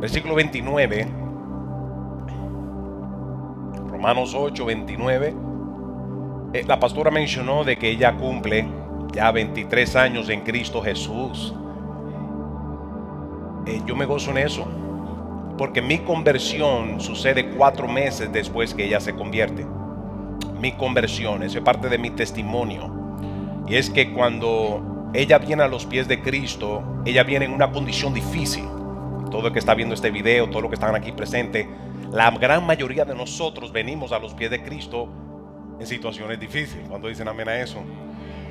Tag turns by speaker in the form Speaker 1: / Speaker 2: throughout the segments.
Speaker 1: Versículo 29, Romanos 8, 29. La pastora mencionó de que ella cumple ya 23 años en Cristo Jesús. Yo me gozo en eso, porque mi conversión sucede 4 meses después que ella se convierte. Mi conversión, eso es parte de mi testimonio. Y es que cuando ella viene a los pies de Cristo, ella viene en una condición difícil. Todo el que está viendo este video, todo lo que están aquí presentes, la gran mayoría de nosotros venimos a los pies de Cristo en situaciones difíciles. ¿Cuántos dicen amén a eso?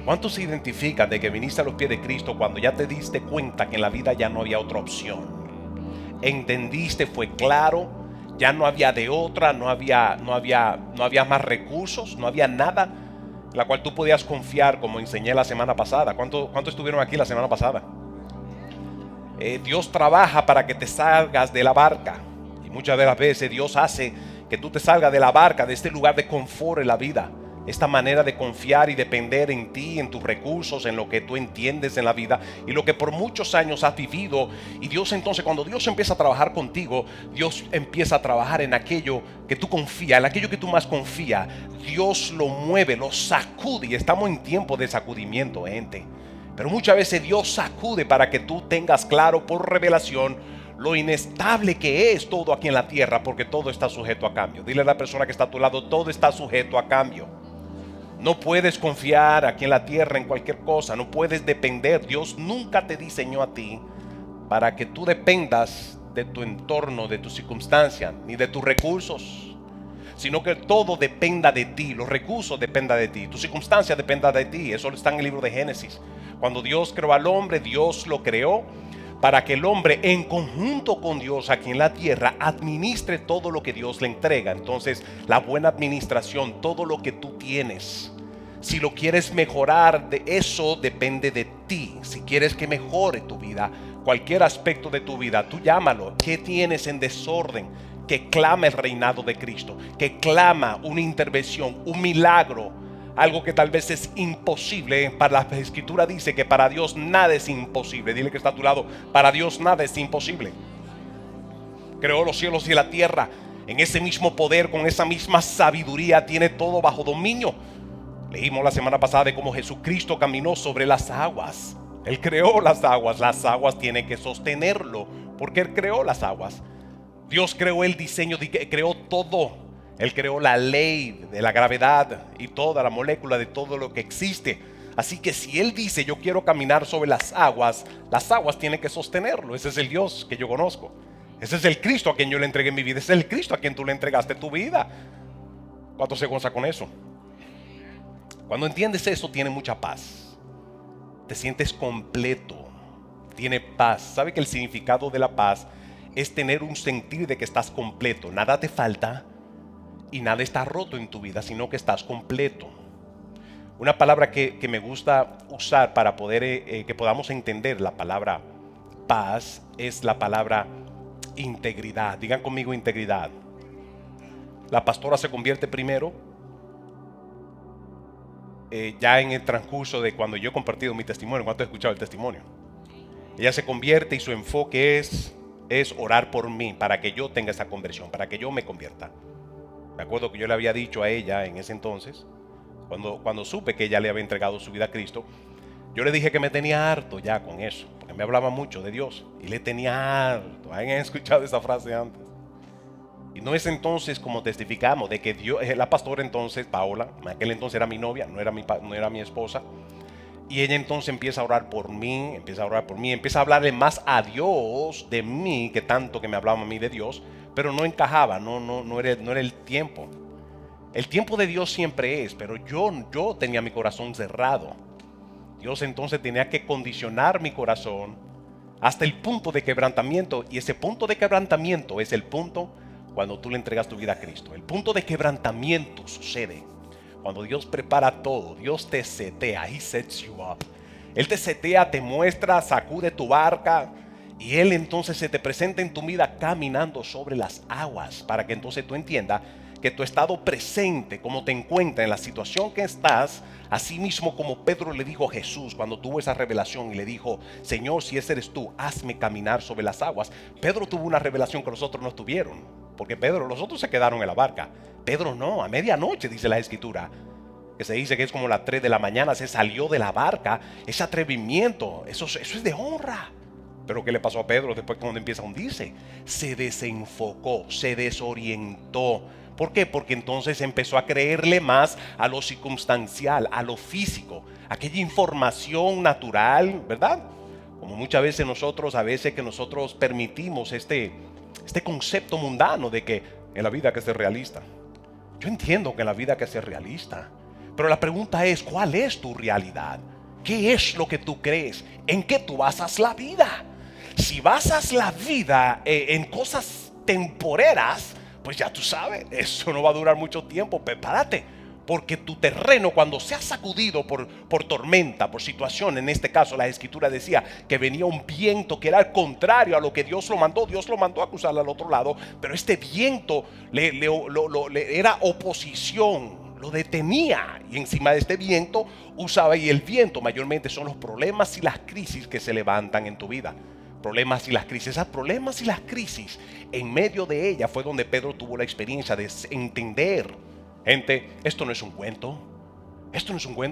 Speaker 1: ¿Cuántos se identifican de que viniste a los pies de Cristo cuando ya te diste cuenta que en la vida ya no había otra opción? Entendiste, fue claro, ya no había de otra, no había más recursos, no había nada en la cual tú podías confiar, como enseñé la semana pasada. ¿Cuántos estuvieron aquí la semana pasada? Dios trabaja para que te salgas de la barca, y muchas de las veces Dios hace que tú te salgas de la barca, de este lugar de confort en la vida, esta manera de confiar y depender en ti, en tus recursos, en lo que tú entiendes en la vida y lo que por muchos años has vivido. Y Dios entonces, cuando Dios empieza a trabajar contigo, Dios empieza a trabajar en aquello que tú confías, en aquello que tú más confías. Dios lo mueve, lo sacude, y estamos en tiempo de sacudimiento, gente. Pero muchas veces Dios sacude para que tú tengas claro por revelación lo inestable que es todo aquí en la tierra, porque todo está sujeto a cambio. Dile a la persona que está a tu lado, todo está sujeto a cambio. No puedes confiar aquí en la tierra en cualquier cosa, no puedes depender. Dios nunca te diseñó a ti para que tú dependas de tu entorno, de tus circunstancias, ni de tus recursos, sino que todo dependa de ti, los recursos dependan de ti, tus circunstancias dependan de ti. Eso está en el libro de Génesis. Cuando Dios creó al hombre, Dios lo creó para que el hombre, en conjunto con Dios aquí en la tierra, administre todo lo que Dios le entrega. Entonces, la buena administración, todo lo que tú tienes, si lo quieres mejorar, de eso depende de ti. Si quieres que mejore tu vida, cualquier aspecto de tu vida, tú llámalo. ¿Qué tienes en desorden? Que clama el reinado de Cristo, que clama una intervención, un milagro, algo que tal vez es imposible. Para la escritura dice que para Dios nada es imposible. Dile que está a tu lado, para Dios nada es imposible. Creó los cielos y la tierra en ese mismo poder, con esa misma sabiduría, tiene todo bajo dominio. Leímos la semana pasada de cómo Jesucristo caminó sobre las aguas. Él creó las aguas tienen que sostenerlo, porque Él creó las aguas. Dios creó el diseño, creó todo. Él creó la ley de la gravedad y toda la molécula de todo lo que existe. Así que si Él dice yo quiero caminar sobre las aguas tienen que sostenerlo. Ese es el Dios que yo conozco. Ese es el Cristo a quien yo le entregué mi vida. Ese es el Cristo a quien tú le entregaste tu vida. ¿Cuánto se goza con eso? Cuando entiendes eso, tienes mucha paz. Te sientes completo. Tienes paz. ¿Sabe que el significado de la paz es tener un sentir de que estás completo? Nada te falta y nada está roto en tu vida, sino que estás completo. Una palabra que me gusta usar para poder que podamos entender la palabra paz es la palabra integridad. Digan conmigo integridad. La pastora se convierte primero, ya en el transcurso de cuando yo he compartido mi testimonio. ¿Cuánto he escuchado el testimonio? Ella se convierte y su enfoque es orar por mí, para que yo tenga esa conversión, para que yo me convierta. Me acuerdo que yo le había dicho a ella en ese entonces, cuando supe que ella le había entregado su vida a Cristo, yo le dije que me tenía harto ya con eso, porque me hablaba mucho de Dios y le tenía harto. ¿Han escuchado esa frase antes? Y no es entonces como testificamos de que Dios, la pastora entonces, Paola, en aquel entonces era mi novia, no era mi esposa. Y ella entonces empieza a orar por mí, empieza a hablarle más a Dios de mí, que tanto que me hablaba a mí de Dios, pero no encajaba, no era el tiempo. El tiempo de Dios siempre es, pero yo tenía mi corazón cerrado. Dios entonces tenía que condicionar mi corazón hasta el punto de quebrantamiento, y ese punto de quebrantamiento es el punto cuando tú le entregas tu vida a Cristo. El punto de quebrantamiento sucede cuando Dios prepara todo. Dios te setea, He sets you up. Él te setea, te muestra, sacude tu barca, y Él entonces se te presenta en tu vida caminando sobre las aguas, para que entonces tú entiendas que tu estado presente, como te encuentras en la situación que estás, así mismo como Pedro le dijo a Jesús cuando tuvo esa revelación y le dijo: Señor, si ese eres tú, hazme caminar sobre las aguas. Pedro tuvo una revelación que los otros no tuvieron, porque los otros se quedaron en la barca. Pedro no, a medianoche dice la Escritura, que se dice que es como las 3 de la mañana, se salió de la barca. Ese atrevimiento, eso es de honra. Pero ¿qué le pasó a Pedro después cuando empieza a hundirse? Se desenfocó, se desorientó. ¿Por qué? Porque entonces empezó a creerle más a lo circunstancial, a lo físico, aquella información natural, ¿verdad? Como muchas veces nosotros, permitimos este concepto mundano de que en la vida hay que ser realista. Yo entiendo que en la vida hay que ser realista, pero la pregunta es: ¿cuál es tu realidad? ¿Qué es lo que tú crees? ¿En qué tú basas la vida? Si basas la vida en cosas temporeras, pues ya tú sabes, eso no va a durar mucho tiempo. Prepárate, porque tu terreno, cuando sea sacudido por tormenta, por situación, en este caso la Escritura decía que venía un viento que era al contrario a lo que Dios lo mandó a cruzar al otro lado, pero este viento le era oposición, lo detenía, y encima de este viento usaba, y el viento mayormente son los problemas y las crisis que se levantan en tu vida. Problemas y las crisis, en medio de ella fue donde Pedro tuvo la experiencia de entender: gente, esto no es un cuento.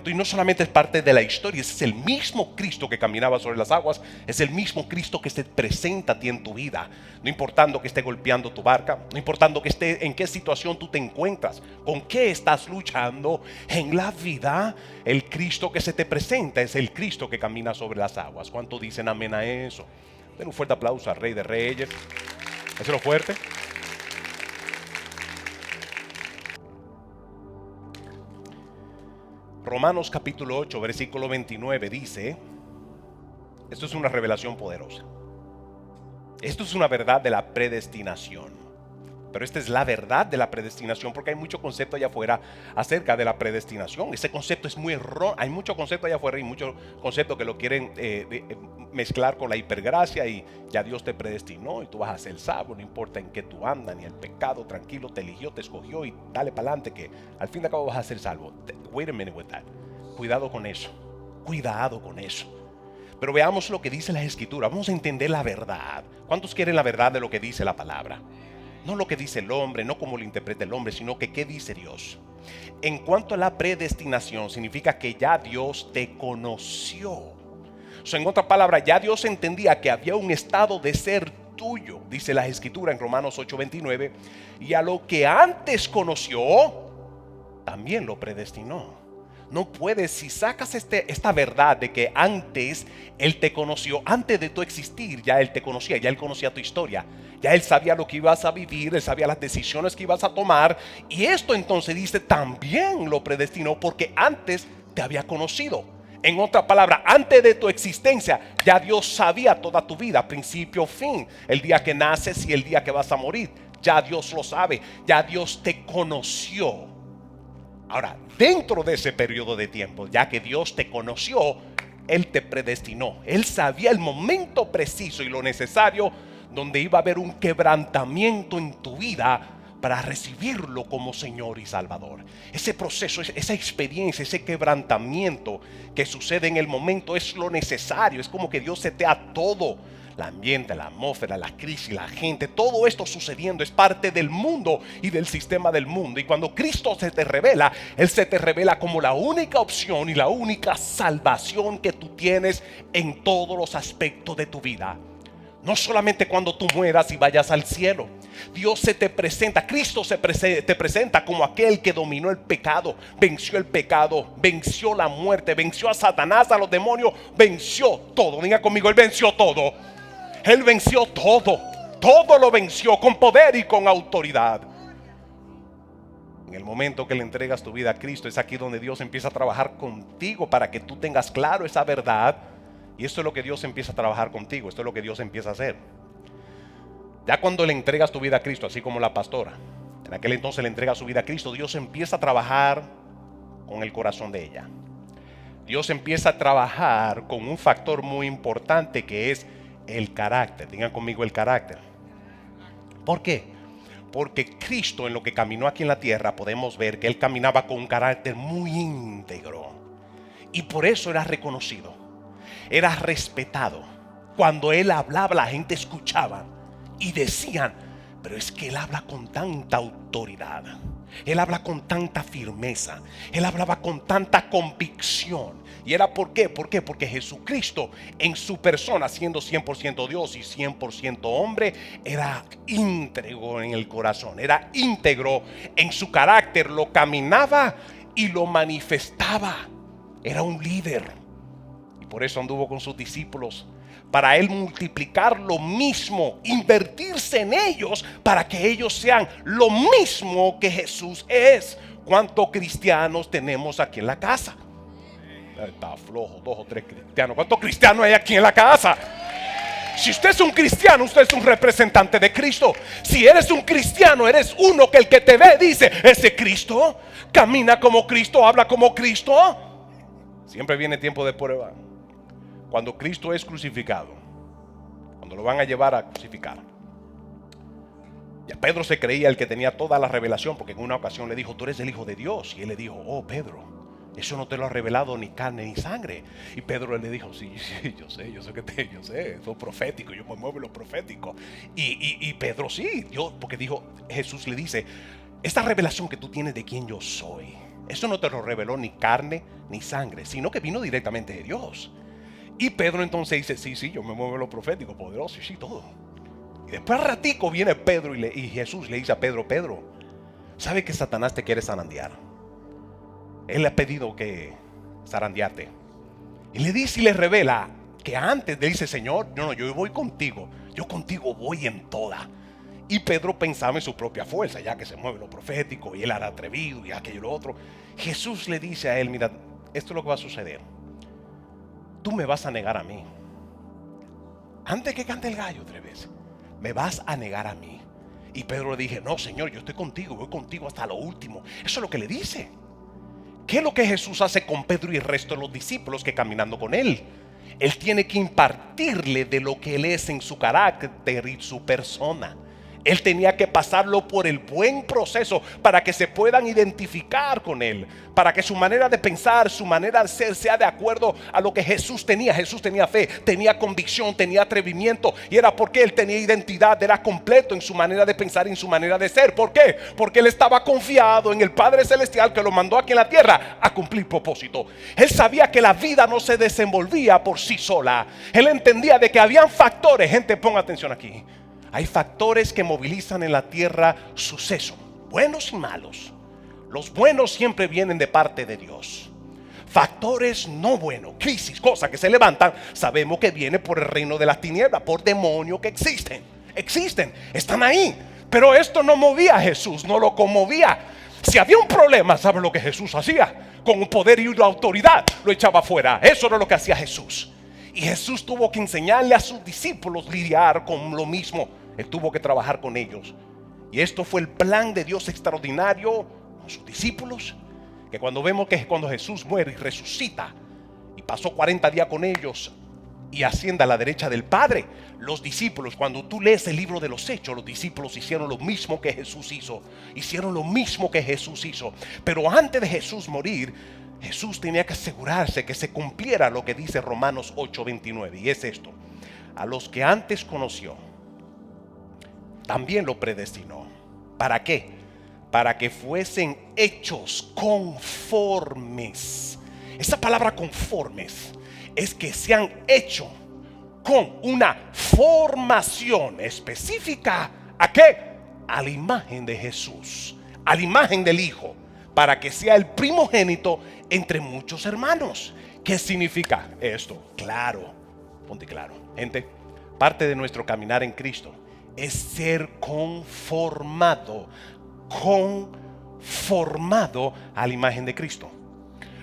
Speaker 1: Y no solamente es parte de la historia, es el mismo Cristo que caminaba sobre las aguas, es el mismo Cristo que se presenta a ti en tu vida. No importando que esté golpeando tu barca, no importando que esté en qué situación tú te encuentras, con qué estás luchando en la vida, el Cristo que se te presenta es el Cristo que camina sobre las aguas. ¿Cuánto dicen amén a eso? Den un fuerte aplauso al Rey de Reyes. Hazlo fuerte. Romanos capítulo 8, versículo 29 dice: esto es una revelación poderosa. Esto es una verdad de la predestinación. Pero esta es la verdad de la predestinación, porque hay mucho concepto allá afuera acerca de la predestinación. Ese concepto es muy erróneo. Hay mucho concepto allá afuera y muchos conceptos que lo quieren mezclar con la hipergracia, y ya Dios te predestinó y tú vas a ser salvo, no importa en qué tú andas, ni el pecado, tranquilo, te eligió, te escogió y dale para adelante, que al fin y al cabo vas a ser salvo. Wait a minute with that. Cuidado con eso. Pero veamos lo que dice la Escritura. Vamos a entender la verdad. ¿Cuántos quieren la verdad de lo que dice la palabra? No lo que dice el hombre, no como lo interpreta el hombre, sino que qué dice Dios. En cuanto a la predestinación, significa que ya Dios te conoció. En otras palabras, ya Dios entendía que había un estado de ser tuyo, dice la Escritura en Romanos 8:29, y a lo que antes conoció, también lo predestinó. No puedes, si sacas esta verdad de que antes Él te conoció, antes de tu existir ya Él te conocía, ya Él conocía tu historia, ya Él sabía lo que ibas a vivir, Él sabía las decisiones que ibas a tomar, y esto entonces dice también lo predestinó porque antes te había conocido. En otra palabra, antes de tu existencia ya Dios sabía toda tu vida, principio, fin, el día que naces y el día que vas a morir, ya Dios lo sabe, ya Dios te conoció. Ahora, dentro de ese periodo de tiempo, ya que Dios te conoció, Él te predestinó. Él sabía el momento preciso y lo necesario donde iba a haber un quebrantamiento en tu vida para recibirlo como Señor y Salvador. Ese proceso, esa experiencia, ese quebrantamiento que sucede en el momento es lo necesario. Es como que Dios setea todo. El ambiente, la atmósfera, la crisis, la gente, todo esto sucediendo es parte del mundo y del sistema del mundo. Y cuando Cristo se te revela, Él se te revela como la única opción y la única salvación que tú tienes en todos los aspectos de tu vida. No solamente cuando tú mueras y vayas al cielo. Dios se te presenta, Cristo te presenta como aquel que dominó el pecado, venció la muerte, venció a Satanás, a los demonios, venció todo. Diga conmigo, Él venció todo. Él venció todo. Todo lo venció con poder y con autoridad. En el momento que le entregas tu vida a Cristo, es aquí donde Dios empieza a trabajar contigo para que tú tengas claro esa verdad. Y esto es lo que Dios empieza a trabajar contigo. Esto es lo que Dios empieza a hacer. Ya cuando le entregas tu vida a Cristo, así como la pastora, en aquel entonces le entrega su vida a Cristo, Dios empieza a trabajar con el corazón de ella. Dios empieza a trabajar con un factor muy importante que es el carácter. Digan conmigo, el carácter. ¿Por qué? Porque Cristo, en lo que caminó aquí en la tierra, podemos ver que Él caminaba con un carácter muy íntegro. Y por eso era reconocido, era respetado. Cuando Él hablaba, la gente escuchaba y decían: pero es que Él habla con tanta autoridad, Él habla con tanta firmeza, Él hablaba con tanta convicción. ¿Y era por qué? ¿Por qué? Porque Jesucristo en su persona, siendo 100% Dios y 100% hombre, era íntegro en el corazón, era íntegro en su carácter, lo caminaba y lo manifestaba. Era un líder. Y por eso anduvo con sus discípulos, para Él multiplicar lo mismo, invertirse en ellos para que ellos sean lo mismo que Jesús es. ¿Cuántos cristianos tenemos aquí en la casa? Está flojo, 2 o 3 cristianos. ¿Cuántos cristianos hay aquí en la casa? Si usted es un cristiano, usted es un representante de Cristo. Si eres un cristiano, eres uno que el que te ve dice: ese Cristo camina como Cristo, habla como Cristo. Siempre viene tiempo de prueba. Cuando Cristo es crucificado, cuando lo van a llevar a crucificar, ya Pedro se creía el que tenía toda la revelación, porque en una ocasión le dijo: tú eres el Hijo de Dios. Y él le dijo: oh, Pedro, eso no te lo ha revelado ni carne ni sangre. Y Pedro le dijo: sí, yo sé eso es profético, yo me muevo en lo profético. Y Pedro sí, porque dijo, Jesús le dice: esta revelación que tú tienes de quién yo soy, eso no te lo reveló ni carne ni sangre, sino que vino directamente de Dios. Y Pedro entonces dice: sí, yo me muevo en lo profético, poderoso, sí, todo. Y después al ratico viene Pedro y Jesús le dice a Pedro: Pedro, ¿sabe que Satanás te quiere zarandear? Él le ha pedido que zarandearte. Y le dice y le revela que antes le dice: Señor, no, yo voy contigo, yo contigo voy en toda. Y Pedro pensaba en su propia fuerza, ya que se mueve lo profético y él era atrevido y aquello y lo otro. Jesús le dice a él: mira, esto es lo que va a suceder. Tú me vas a negar a mí. Antes que cante el gallo 3 veces, me vas a negar a mí. Y Pedro le dije: no, Señor, yo estoy contigo, voy contigo hasta lo último. Eso es lo que le dice. ¿Qué es lo que Jesús hace con Pedro y el resto de los discípulos que caminando con Él? Él tiene que impartirle de lo que Él es en su carácter y su persona. Él tenía que pasarlo por el buen proceso para que se puedan identificar con Él, para que su manera de pensar, su manera de ser sea de acuerdo a lo que Jesús tenía. Jesús tenía fe, tenía convicción, tenía atrevimiento, y era porque Él tenía identidad, era completo en su manera de pensar y en su manera de ser. ¿Por qué? Porque Él estaba confiado en el Padre Celestial que lo mandó aquí en la tierra a cumplir propósito. Él sabía que la vida no se desenvolvía por sí sola. Él entendía de que habían factores, gente, ponga atención aquí. Hay factores que movilizan en la tierra sucesos, buenos y malos. Los buenos siempre vienen de parte de Dios. Factores no buenos, crisis, cosas que se levantan, sabemos que viene por el reino de las tinieblas, por demonios que existen, están ahí. Pero esto no movía a Jesús, no lo conmovía. Si había un problema, ¿sabe lo que Jesús hacía? Con un poder y una autoridad lo echaba fuera. Eso era lo que hacía Jesús. Y Jesús tuvo que enseñarle a sus discípulos lidiar con lo mismo. Él tuvo que trabajar con ellos. Y esto fue el plan de Dios extraordinario con sus discípulos. Que cuando vemos que cuando Jesús muere y resucita y pasó 40 días con ellos y asciende a la derecha del Padre, los discípulos, cuando tú lees el libro de los Hechos, los discípulos hicieron lo mismo que Jesús hizo. Hicieron lo mismo que Jesús hizo. Pero antes de Jesús morir, Jesús tenía que asegurarse que se cumpliera lo que dice Romanos 8:29, y es esto: a los que antes conoció, también lo predestinó. ¿Para qué? Para que fuesen hechos conformes. Esa palabra conformes es que se han hecho con una formación específica. ¿A qué? A la imagen de Jesús, a la imagen del Hijo, para que sea el primogénito entre muchos hermanos. ¿Qué significa esto? Claro, ponte claro, gente. Parte de nuestro caminar en Cristo es ser conformado a la imagen de Cristo.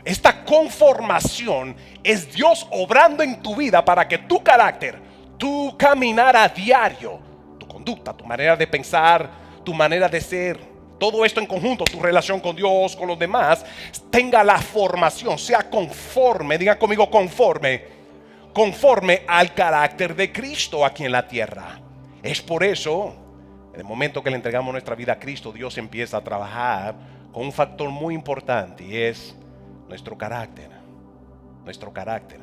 Speaker 1: Esta conformación es Dios obrando en tu vida para que tu carácter, tu caminar a diario, tu conducta, tu manera de pensar, tu manera de ser, todo esto en conjunto, tu relación con Dios, con los demás, tenga la formación, sea conforme, digan conmigo conforme al carácter de Cristo aquí en la tierra. Es por eso En el momento que le entregamos nuestra vida a Cristo, Dios empieza a trabajar con un factor muy importante y es nuestro carácter. Nuestro carácter.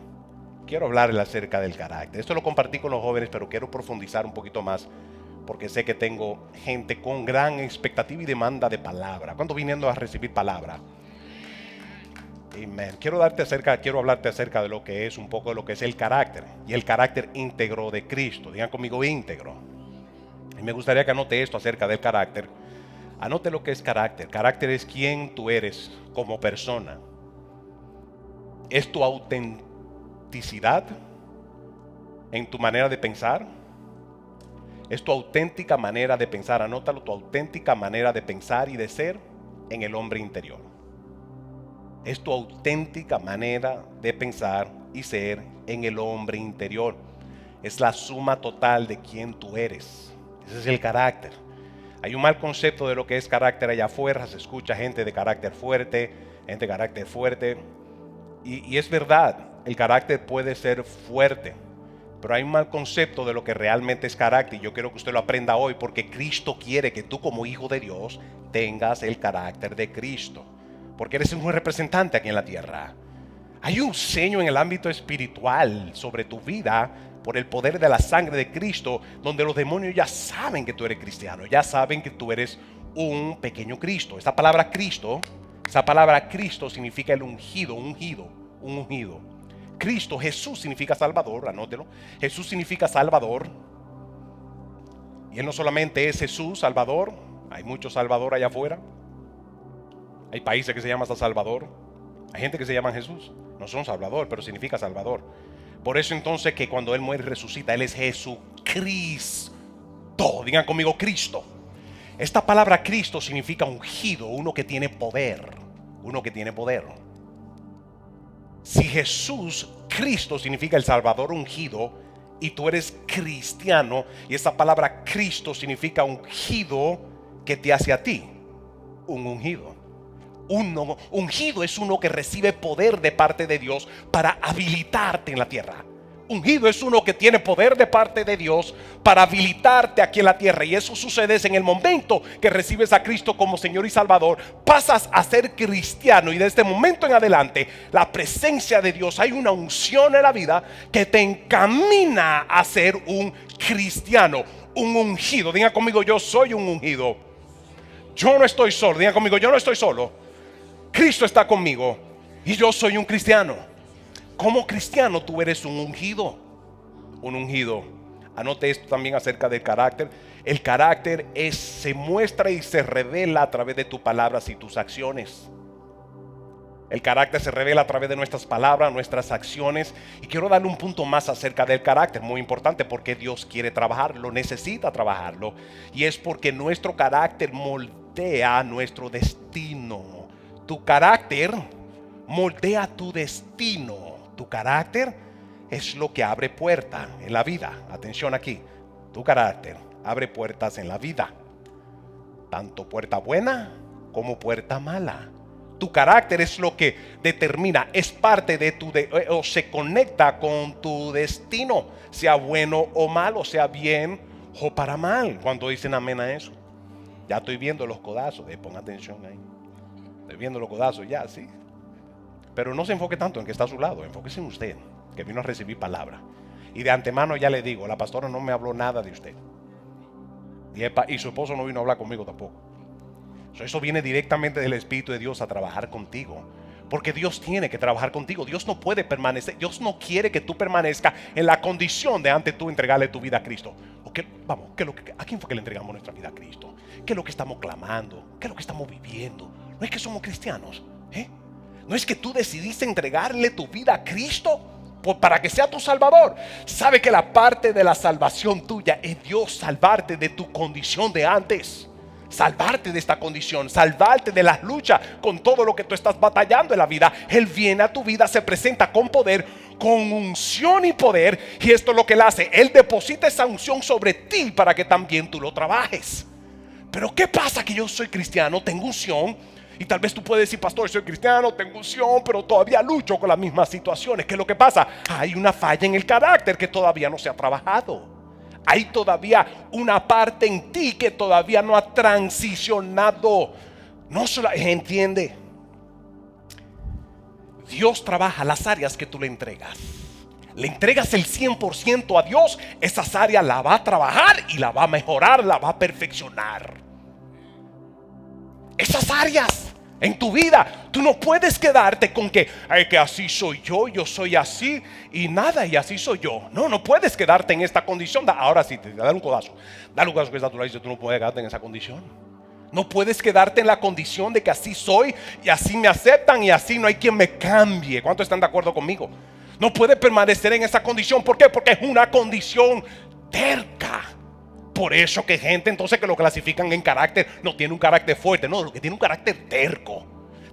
Speaker 1: Quiero hablarles acerca del carácter. Esto lo compartí con los jóvenes, pero quiero profundizar un poquito más porque sé que tengo gente con gran expectativa y demanda de palabra. ¿Cuántos viniendo a recibir palabra? Amén. Quiero hablarte acerca de lo que es un poco de lo que es el carácter y el carácter íntegro de Cristo. Digan conmigo íntegro. Y me gustaría que anote esto acerca del carácter. Anote lo que es carácter. Carácter es quién tú eres como persona. Es tu autenticidad en tu manera de pensar. Es tu auténtica manera de pensar. Anótalo, tu auténtica manera de pensar y de ser en el hombre interior. Es tu auténtica manera de pensar y ser en el hombre interior. Es la suma total de quién tú eres. Ese es el carácter. Hay un mal concepto de lo que es carácter allá afuera. Se escucha gente de carácter fuerte, gente de carácter fuerte. Y es verdad, el carácter puede ser fuerte. Pero hay un mal concepto de lo que realmente es carácter. Y yo quiero que usted lo aprenda hoy porque Cristo quiere que tú como hijo de Dios tengas el carácter de Cristo. Porque eres un representante aquí en la tierra. Hay un sello en el ámbito espiritual sobre tu vida por el poder de la sangre de Cristo, donde los demonios ya saben que tú eres cristiano, ya saben que tú eres un pequeño Cristo. Esa palabra Cristo significa el ungido, un ungido. Cristo, Jesús significa Salvador, anótelo. Jesús significa Salvador. Y Él no solamente es Jesús, Salvador. Hay muchos Salvador allá afuera. Hay países que se llaman Salvador. Hay gente que se llama Jesús. No son Salvador, pero significa Salvador. Por eso entonces que cuando Él muere y resucita, Él es Jesucristo. Digan conmigo Cristo. Esta palabra Cristo significa ungido, uno que tiene poder. Uno que tiene poder. Si Jesús, Cristo significa el Salvador ungido, y tú eres cristiano, y esa palabra Cristo significa ungido, que te hace a ti un ungido. Ungido es uno que recibe poder de parte de Dios para habilitarte en la tierra. Ungido es uno que tiene poder de parte de Dios para habilitarte aquí en la tierra. Y eso sucede en el momento que recibes a Cristo como Señor y Salvador. Pasas a ser cristiano y desde este momento en adelante la presencia de Dios, hay una unción en la vida que te encamina a ser un cristiano, un ungido. Diga conmigo, yo soy un ungido. Yo no estoy solo. Diga conmigo, yo no estoy solo. Cristo está conmigo y yo soy un cristiano. Como cristiano tú eres un ungido. Un ungido. Anote esto también acerca del carácter. El carácter se muestra y se revela a través de tus palabras y tus acciones. El carácter se revela a través de nuestras palabras, nuestras acciones. Y quiero darle un punto más acerca del carácter, muy importante, porque Dios quiere trabajarlo, necesita trabajarlo. Y es porque nuestro carácter moldea nuestro destino. Tu carácter moldea tu destino. Tu carácter es lo que abre puertas en la vida. Atención aquí. Tu carácter abre puertas en la vida. Tanto puerta buena como puerta mala. Tu carácter es lo que determina, es parte de o se conecta con tu destino, sea bueno o malo, sea bien o para mal. Cuando dicen amén a eso, ya estoy viendo los codazos, ponga atención ahí. Estoy viendo los codazos ya, sí. Pero no se enfoque tanto en que está a su lado, enfóquese en usted, que vino a recibir palabra. Y de antemano ya le digo, la pastora no me habló nada de usted. Y su esposo no vino a hablar conmigo tampoco. Eso viene directamente del Espíritu de Dios a trabajar contigo. Porque Dios tiene que trabajar contigo. Dios no puede permanecer. Dios no quiere que tú permanezcas en la condición de antes tú entregarle tu vida a Cristo. ¿A quién fue que le entregamos nuestra vida a Cristo? ¿Qué es lo que estamos clamando? ¿Qué es lo que estamos viviendo? No es que somos cristianos, no es que tú decidiste entregarle tu vida a Cristo para que sea tu salvador. Sabe que la parte de la salvación tuya es Dios salvarte de tu condición de antes. Salvarte de esta condición, salvarte de las luchas con todo lo que tú estás batallando en la vida. Él viene a tu vida, se presenta con poder, con unción y poder. Y esto es lo que Él hace. Él deposita esa unción sobre ti para que también tú lo trabajes. Pero ¿qué pasa? Que yo soy cristiano, tengo unción. Y tal vez tú puedes decir, pastor, soy cristiano, tengo unción, pero todavía lucho con las mismas situaciones. ¿Qué es lo que pasa? Hay una falla en el carácter que todavía no se ha trabajado. Hay todavía una parte en ti que todavía no ha transicionado. No solo entiende. Dios trabaja las áreas que tú le entregas. Le entregas el 100% a Dios, esas áreas la va a trabajar y la va a mejorar, la va a perfeccionar. Esas áreas en tu vida, tú no puedes quedarte con que así soy yo soy así y nada, y así soy yo. No puedes quedarte en esta condición. Ahora sí, dale un codazo que está a tu lado y dice, tú no puedes quedarte en esa condición. No puedes quedarte en la condición de que así soy y así me aceptan y así no hay quien me cambie. ¿Cuántos están de acuerdo conmigo? No puede permanecer en esa condición. ¿Por qué? Porque es una condición terca. Por eso que gente entonces que lo clasifican en carácter no tiene un carácter fuerte, no, lo que tiene un carácter terco.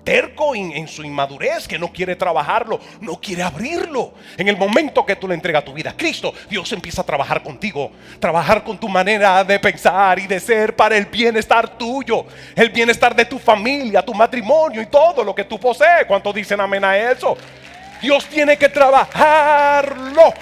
Speaker 1: Terco en su inmadurez, que no quiere trabajarlo, no quiere abrirlo. En el momento que tú le entregas tu vida a Cristo, Dios empieza a trabajar contigo, trabajar con tu manera de pensar y de ser para el bienestar tuyo, el bienestar de tu familia, tu matrimonio y todo lo que tú posees. ¿Cuántos dicen amén a eso? Dios tiene que trabajarlo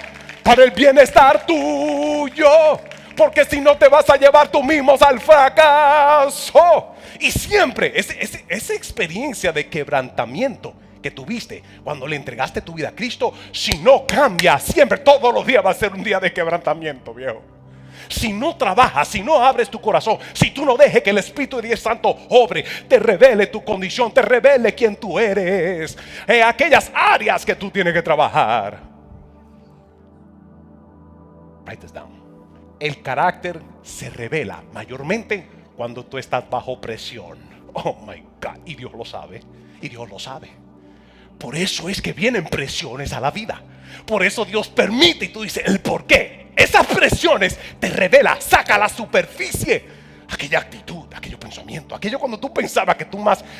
Speaker 1: para el bienestar tuyo, porque si no te vas a llevar tú mismo al fracaso. Y siempre esa experiencia de quebrantamiento que tuviste cuando le entregaste tu vida a Cristo, si no cambia, siempre, todos los días va a ser un día de quebrantamiento, viejo. Si no trabajas, si no abres tu corazón, si tú no dejes que el Espíritu de Dios Santo obre, te revele tu condición, te revele quién tú eres, aquellas áreas que tú tienes que trabajar. Write this down. El carácter se revela mayormente cuando tú estás bajo presión. Oh my God. Y Dios lo sabe. Y Dios lo sabe. Por eso es que vienen presiones a la vida. Por eso Dios permite y tú dices el por qué. Esas presiones te revela, saca a la superficie aquella actitud, aquello pensamiento, aquello cuando tú pensabas que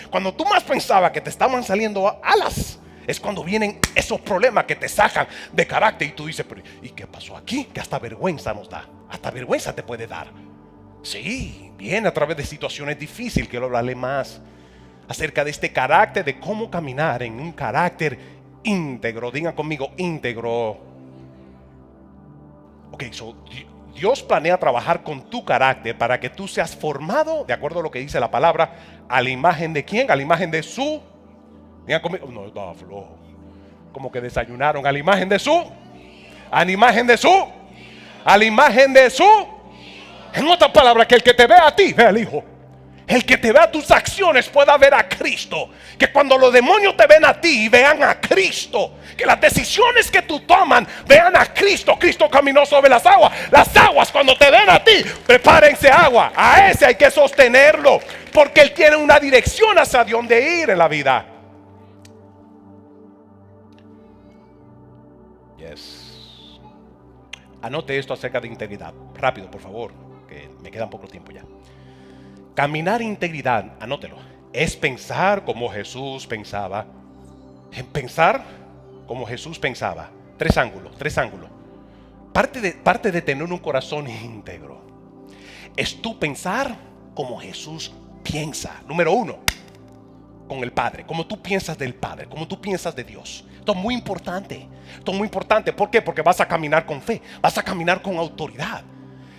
Speaker 1: cuando tú más pensabas que te estaban saliendo alas. Es cuando vienen esos problemas que te sacan de carácter y tú dices, pero ¿y qué pasó aquí? Que hasta vergüenza nos da. Hasta vergüenza te puede dar. Sí, viene a través de situaciones difíciles. Quiero hablarle más acerca de este carácter, de cómo caminar en un carácter íntegro. Digan conmigo, íntegro. Ok, Dios planea trabajar con tu carácter para que tú seas formado, de acuerdo a lo que dice la palabra, a la imagen de ¿quién? A la imagen de su... Digan conmigo, no, estaba flojo. Como que desayunaron, a la imagen de su... A la imagen de su... A la imagen de su... En otras palabras, que el que te vea a ti, vea al Hijo. El que te vea tus acciones pueda ver a Cristo. Que cuando los demonios te ven a ti, vean a Cristo. Que las decisiones que tú toman, vean a Cristo. Cristo caminó sobre las aguas. Las aguas cuando te ven a ti, prepárense agua. A ese hay que sostenerlo. Porque Él tiene una dirección hacia dónde ir en la vida. Yes. Anote esto acerca de integridad. Rápido, por favor, que me queda un poco tiempo ya. Caminar integridad, anótelo, es pensar como Jesús pensaba. Pensar como Jesús pensaba. Tres ángulos. Parte de tener un corazón íntegro es tú pensar como Jesús piensa. Número uno, con el Padre, como tú piensas del Padre, como tú piensas de Dios. Esto es muy importante. ¿Por qué? Porque vas a caminar con fe, vas a caminar con autoridad.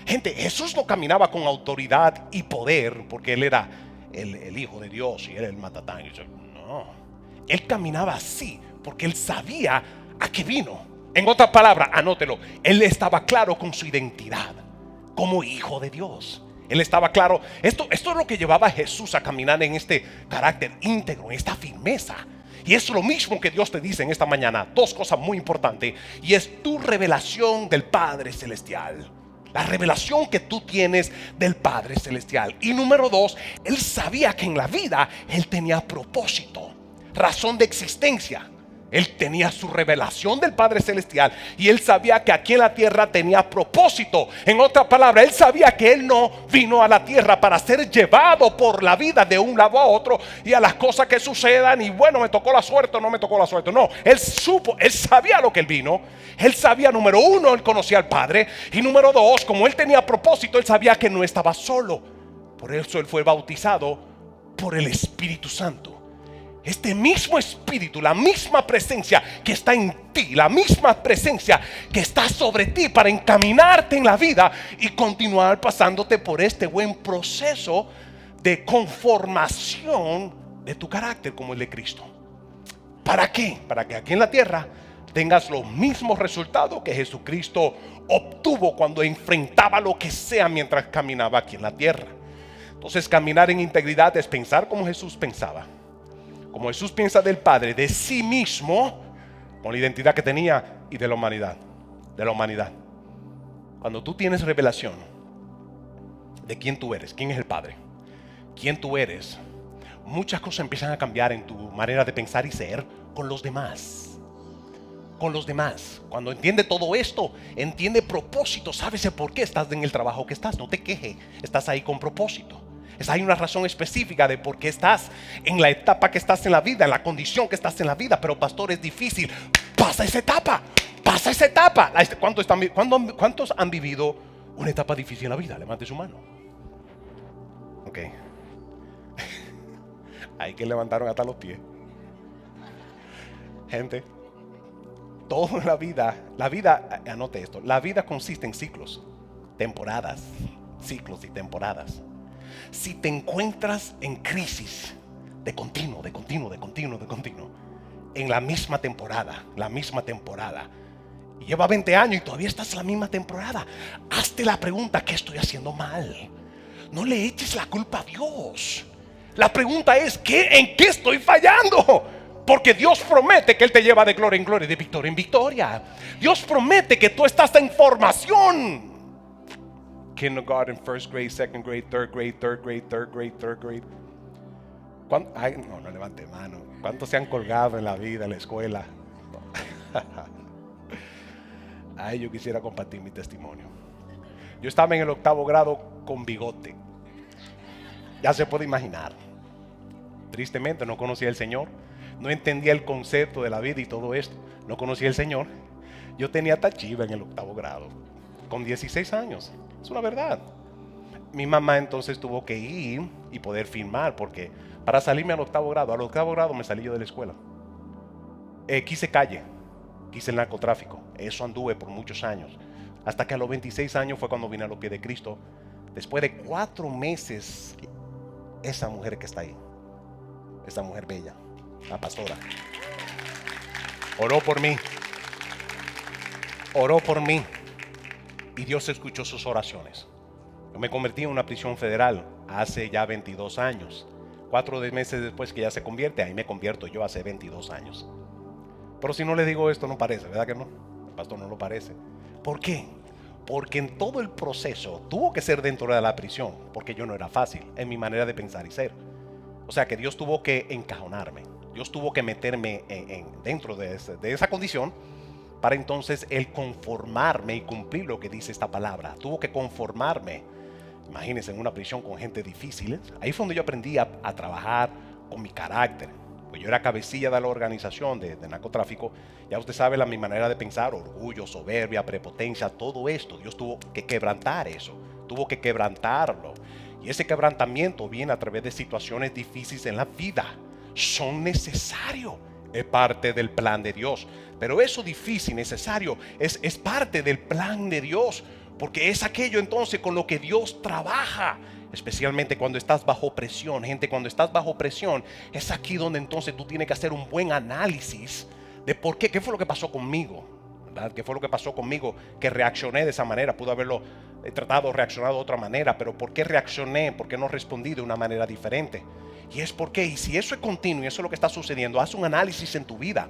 Speaker 1: Gente, Jesús no caminaba con autoridad y poder porque Él era el Hijo de Dios y era el matatán. No, Él caminaba así porque Él sabía a qué vino. En otras palabras, anótelo, Él estaba claro con su identidad como Hijo de Dios. Él estaba claro. Esto es lo que llevaba a Jesús a caminar en este carácter íntegro, en esta firmeza. Y es lo mismo que Dios te dice en esta mañana. Dos cosas muy importantes. Y es tu revelación del Padre Celestial. La revelación que tú tienes del Padre Celestial. Y número dos, Él sabía que en la vida Él tenía propósito, razón de existencia. Él tenía su revelación del Padre Celestial y Él sabía que aquí en la tierra tenía propósito. En otras palabras, Él sabía que Él no vino a la tierra para ser llevado por la vida de un lado a otro y a las cosas que sucedan y bueno, me tocó la suerte o no me tocó la suerte. No, Él sabía lo que Él vino. Él sabía, número uno, Él conocía al Padre. Y número dos, como Él tenía propósito, Él sabía que no estaba solo. Por eso Él fue bautizado por el Espíritu Santo. este mismo espíritu, la misma presencia que está en ti, la misma presencia que está sobre ti para encaminarte en la vida y continuar pasándote por este buen proceso de conformación de tu carácter como el de Cristo. ¿Para qué? Para que aquí en la tierra tengas los mismos resultados que Jesucristo obtuvo cuando enfrentaba lo que sea mientras caminaba aquí en la tierra. Entonces, caminar en integridad es pensar como Jesús pensaba, como Jesús piensa del Padre, de sí mismo, con la identidad que tenía y de la humanidad. Cuando tú tienes revelación de quién tú eres, quién es el Padre, quién tú eres, muchas cosas empiezan a cambiar en tu manera de pensar y ser con los demás. Cuando entiende todo esto, entiende propósito, sabes el por qué estás en el trabajo que estás. No te quejes, estás ahí con propósito. Hay una razón específica de por qué estás en la etapa que estás en la vida, en la condición que estás en la vida. Pero pastor, es difícil. Pasa esa etapa. ¿Cuántos han vivido una etapa difícil en la vida? Levante su mano. Ok. Hay que levantaron hasta los pies. Gente, toda la vida, anote esto, la vida consiste en ciclos y temporadas. Si te encuentras en crisis de continuo, en la misma temporada, y lleva 20 años y todavía estás en la misma temporada, hazte la pregunta: ¿qué estoy haciendo mal? No le eches la culpa a Dios. La pregunta es: ¿en qué estoy fallando? Porque Dios promete que Él te lleva de gloria en gloria, de victoria en victoria. Dios promete que tú estás en formación. Kindergarten, first grade, second grade, third grade. No levante mano. ¿Cuántos se han colgado en la vida, en la escuela? Ay, yo quisiera compartir mi testimonio. Yo estaba en el 8º grado con bigote. Ya se puede imaginar. Tristemente no conocía al Señor. No entendía el concepto de la vida y todo esto. No conocía al Señor. Yo tenía tachiva en el 8º grado. Con 16 años. Es una verdad. Mi mamá entonces tuvo que ir y poder firmar, porque para salirme al 8º grado me salí yo de la escuela. Quise calle, quise el narcotráfico. Eso anduve por muchos años. Hasta que a los 26 años fue cuando vine a los pies de Cristo. Después de 4 meses, esa mujer que está ahí, esa mujer bella, la pastora, oró por mí y Dios escuchó sus oraciones. Yo me convertí en una prisión federal hace ya 22 años. 4 meses después que ella se convierte, ahí me convierto yo hace 22 años. Pero si no le digo esto, no parece, ¿verdad que no? El pastor no lo parece. ¿Por qué? Porque en todo el proceso tuvo que ser dentro de la prisión, porque yo no era fácil en mi manera de pensar y ser. O sea que Dios tuvo que encajonarme. Dios tuvo que meterme dentro de esa condición para entonces Él conformarme y cumplir lo que dice esta palabra. Tuvo que conformarme. Imagínense, en una prisión con gente difícil. Ahí fue donde yo aprendí a trabajar con mi carácter. Pues yo era cabecilla de la organización de narcotráfico. Ya usted sabe mi manera de pensar: orgullo, soberbia, prepotencia, todo esto. Dios tuvo que quebrantar eso. Tuvo que quebrantarlo. Y ese quebrantamiento viene a través de situaciones difíciles en la vida. Son necesarios. Es parte del plan de Dios. Pero eso difícil, necesario, es parte del plan de Dios. Porque es aquello entonces con lo que Dios trabaja. Especialmente cuando estás bajo presión. Gente, cuando estás bajo presión, es aquí donde entonces tú tienes que hacer un buen análisis de por qué. ¿Qué fue lo que pasó conmigo? ¿Verdad? ¿Qué fue lo que pasó conmigo? Que reaccioné de esa manera. Pudo haberlo tratado, reaccionado de otra manera. Pero ¿por qué reaccioné? ¿Por qué no respondí de una manera diferente? Y es porque, y si eso es continuo y eso es lo que está sucediendo, haz un análisis en tu vida.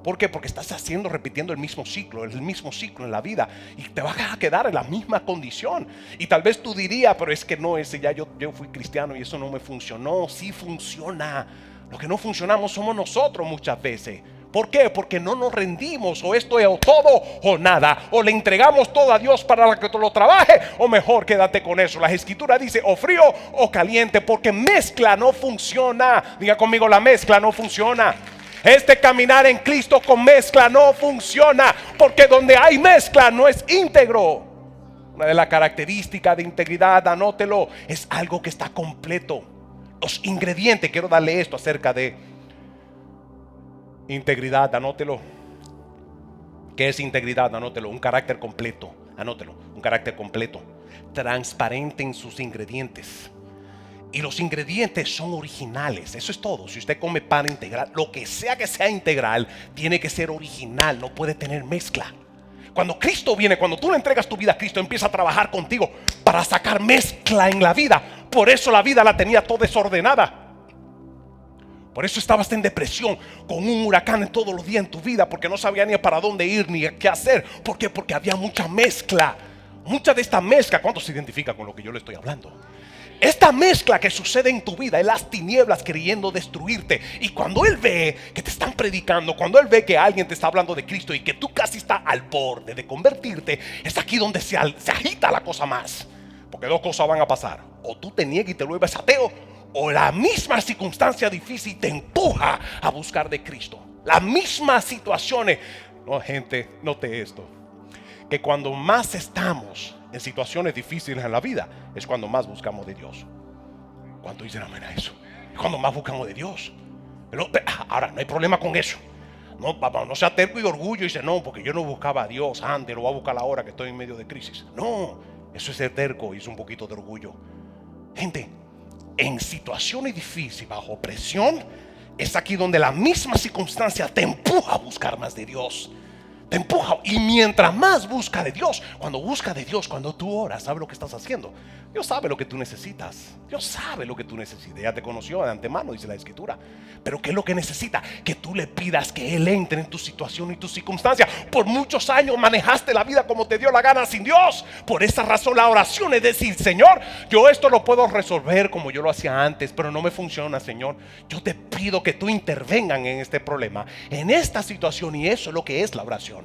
Speaker 1: ¿Por qué? Porque estás repitiendo el mismo ciclo en la vida, y te vas a quedar en la misma condición. Y tal vez tú dirías: pero es que no, yo fui cristiano y eso no me funcionó. Sí funciona. Lo que no funcionamos somos nosotros muchas veces. ¿Por qué? Porque no nos rendimos. O esto es o todo o nada. O le entregamos todo a Dios para que tú lo trabaje, o mejor quédate con eso. La escritura dice: o frío o caliente, porque mezcla no funciona. Diga conmigo: la mezcla no funciona. Este caminar en Cristo con mezcla no funciona, porque donde hay mezcla no es íntegro. Una de las características de integridad, anótelo, es algo que está completo. Los ingredientes, quiero darle esto acerca de Integridad, anótelo. ¿Qué es integridad? Anótelo. Un carácter completo. Anótelo. Un carácter completo. Transparente en sus ingredientes. Y los ingredientes son originales. Eso es todo. Si usted come pan integral, lo que sea integral, tiene que ser original. No puede tener mezcla. Cuando Cristo viene, cuando tú le entregas tu vida a Cristo, empieza a trabajar contigo para sacar mezcla en la vida. Por eso la vida la tenía toda desordenada. Por eso estabas en depresión, con un huracán en todos los días en tu vida, porque no sabía ni para dónde ir ni qué hacer. ¿Por qué? Porque había mucha mezcla. Mucha de esta mezcla, ¿cuánto se identifica con lo que yo le estoy hablando? Esta mezcla que sucede en tu vida es las tinieblas queriendo destruirte. Y cuando Él ve que te están predicando, cuando Él ve que alguien te está hablando de Cristo y que tú casi estás al borde de convertirte, es aquí donde se agita la cosa más. Porque dos cosas van a pasar: o tú te niegas y te vuelves ateo, o la misma circunstancia difícil te empuja a buscar de Cristo. Las mismas situaciones. No, gente, note esto: que cuando más estamos en situaciones difíciles en la vida, es cuando más buscamos de Dios. ¿Cuánto dicen amén a eso? Es cuando más buscamos de Dios. Pero ahora, no hay problema con eso. No, papá, no sea terco y orgullo y dice, no, porque yo no buscaba a Dios antes, lo voy a buscar ahora que estoy en medio de crisis. No, eso es ser terco y es un poquito de orgullo. Gente, en situaciones difíciles, bajo presión, es aquí donde la misma circunstancia te empuja a buscar más de Dios. Te empuja. Y mientras más busca de Dios, cuando busca de Dios, cuando tú oras, ¿sabe lo que estás haciendo? Dios sabe lo que tú necesitas. Dios sabe lo que tú necesitas. Ya te conoció de antemano, dice la Escritura. Pero ¿qué es lo que necesita? Que tú le pidas que Él entre en tu situación y tu circunstancia. Por muchos años manejaste la vida como te dio la gana sin Dios. Por esa razón la oración es decir, Señor, yo esto lo puedo resolver como yo lo hacía antes, pero no me funciona, Señor. Yo te pido que tú intervengan en este problema, en esta situación, y eso es lo que es la oración.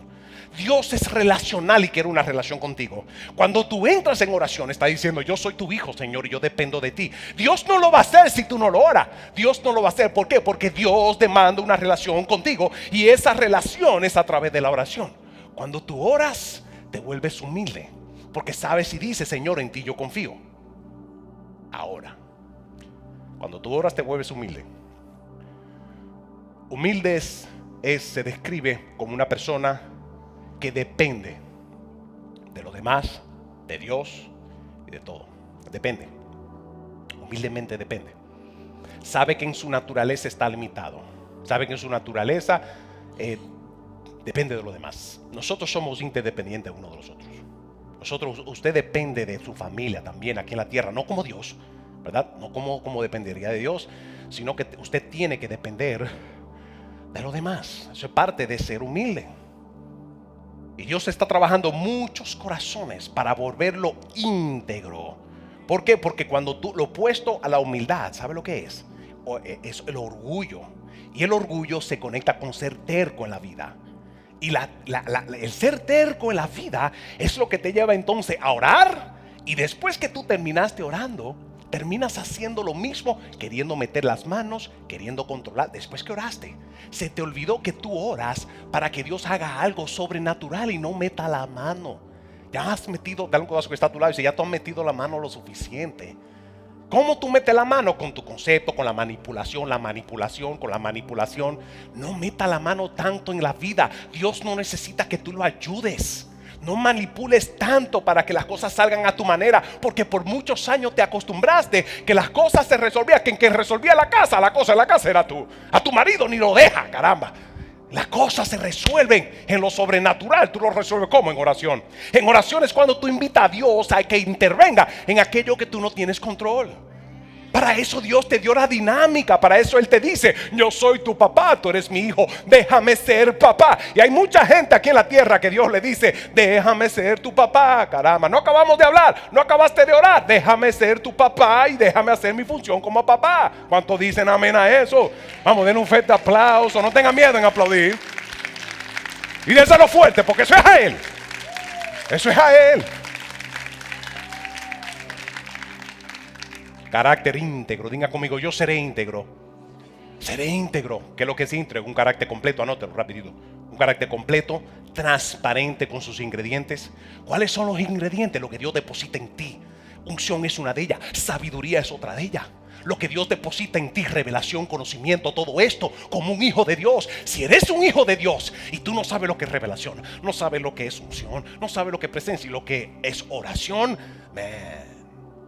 Speaker 1: Dios es relacional y quiere una relación contigo. Cuando tú entras en oración, está diciendo, yo soy tu hijo, Señor, y yo dependo de ti. Dios no lo va a hacer si tú no lo oras. Dios no lo va a hacer. ¿Por qué? Porque Dios demanda una relación contigo, y esa relación es a través de la oración. Cuando tú oras, te vuelves humilde, porque sabes y dices, Señor, en ti yo confío. Ahora, cuando tú oras, te vuelves humilde. Humilde se describe como una persona que depende de los demás, de Dios y de todo. Depende. Humildemente depende. Sabe que en su naturaleza está limitado. Sabe que en su naturaleza depende de los demás. Nosotros somos interdependientes uno de los otros. Usted depende de su familia también aquí en la tierra, no como Dios, ¿verdad? No como dependería de Dios, sino que usted tiene que depender de los demás. Eso es parte de ser humilde. Y Dios está trabajando muchos corazones para volverlo íntegro. ¿Por qué? Porque cuando tú lo opuesto a la humildad, ¿sabe lo que es? Es el orgullo. Y el orgullo se conecta con ser terco en la vida. Y el ser terco en la vida es lo que te lleva entonces a orar. Y después que tú terminaste orando, terminas haciendo lo mismo, queriendo meter las manos, queriendo controlar. Después que oraste, se te olvidó que tú oras para que Dios haga algo sobrenatural y no meta la mano. Ya has metido, dale un codazo que está a tu lado y dice, ya tú has metido la mano lo suficiente. ¿Cómo tú metes la mano? Con tu concepto, con la manipulación, con la manipulación. No meta la mano tanto en la vida. Dios no necesita que tú lo ayudes. No manipules tanto para que las cosas salgan a tu manera, porque por muchos años te acostumbraste que las cosas se resolvían, que quien resolvía la cosa en la casa era tú. A tu marido ni lo deja, caramba. Las cosas se resuelven en lo sobrenatural. Tú lo resuelves ¿cómo? En oración. En oración es cuando tú invitas a Dios a que intervenga en aquello que tú no tienes control. Para eso Dios te dio la dinámica. Para eso Él te dice, yo soy tu papá, tú eres mi hijo, déjame ser papá. Y hay mucha gente aquí en la tierra que Dios le dice, déjame ser tu papá. Caramba, no acabamos de hablar, no acabaste de orar. Déjame ser tu papá y déjame hacer mi función como papá. ¿Cuántos dicen amén a eso? Vamos, den un fuerte aplauso. No tengan miedo en aplaudir. Y déselo fuerte, porque eso es a Él. Eso es a Él. Carácter íntegro. Diga conmigo, yo seré íntegro. Seré íntegro. ¿Qué es lo que es íntegro? Un carácter completo, anótelo rapidito. Un carácter completo, transparente con sus ingredientes. ¿Cuáles son los ingredientes? Lo que Dios deposita en ti. Unción es una de ellas. Sabiduría es otra de ellas. lo que Dios deposita en ti, revelación, conocimiento, todo esto, como un hijo de Dios. Si eres un hijo de Dios y tú no sabes lo que es revelación, no sabes lo que es unción, no sabes lo que es presencia y lo que es oración,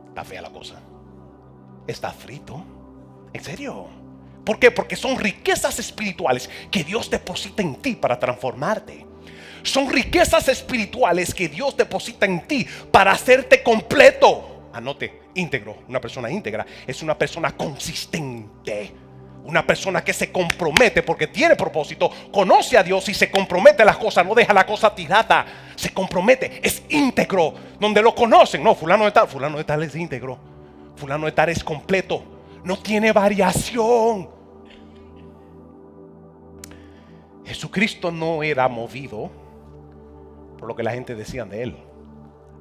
Speaker 1: está fea la cosa. Está frito. ¿En serio? ¿Por qué? Porque son riquezas espirituales que Dios deposita en ti para transformarte. Son riquezas espirituales que Dios deposita en ti para hacerte completo. Anote, íntegro. Una persona íntegra es una persona consistente. Una persona que se compromete porque tiene propósito, conoce a Dios y se compromete a las cosas, no deja la cosa tirada. Se compromete, es íntegro. Donde lo conocen, no, fulano de tal es íntegro. Fulano de tal es completo. No tiene variación. Jesucristo no era movido por lo que la gente decía de él.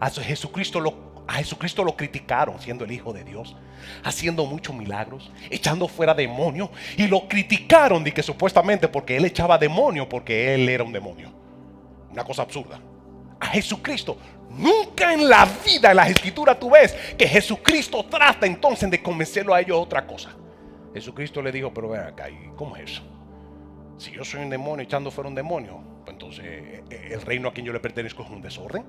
Speaker 1: A Jesucristo lo criticaron siendo el Hijo de Dios, haciendo muchos milagros, echando fuera demonios, y lo criticaron de que supuestamente porque él echaba demonios, porque él era un demonio. Una cosa absurda. A Jesucristo nunca en la vida, en las escrituras tú ves que Jesucristo trata entonces de convencerlo a ellos de otra cosa. Jesucristo le dijo, pero ven acá, ¿cómo es eso? Si yo soy un demonio echando fuera un demonio, pues entonces el reino a quien yo le pertenezco es un desorden.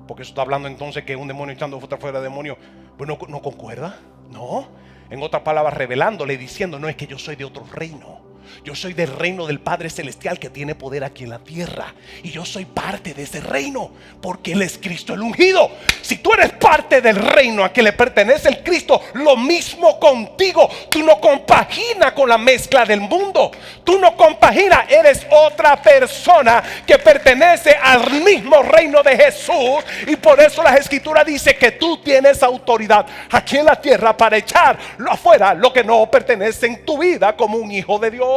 Speaker 1: Porque eso está hablando entonces que un demonio echando fuera demonio, pues no concuerda. No, en otras palabras, revelándole, diciendo, no, es que yo soy de otro reino. Yo soy del reino del Padre Celestial que tiene poder aquí en la tierra. Y yo soy parte de ese reino porque Él es Cristo el ungido. Si tú eres parte del reino a que le pertenece el Cristo, lo mismo contigo. Tú no compaginas con la mezcla del mundo. Tú no compaginas, eres otra persona que pertenece al mismo reino de Jesús. Y por eso las escrituras dicen que tú tienes autoridad aquí en la tierra para echarlo afuera, lo que no pertenece en tu vida como un hijo de Dios.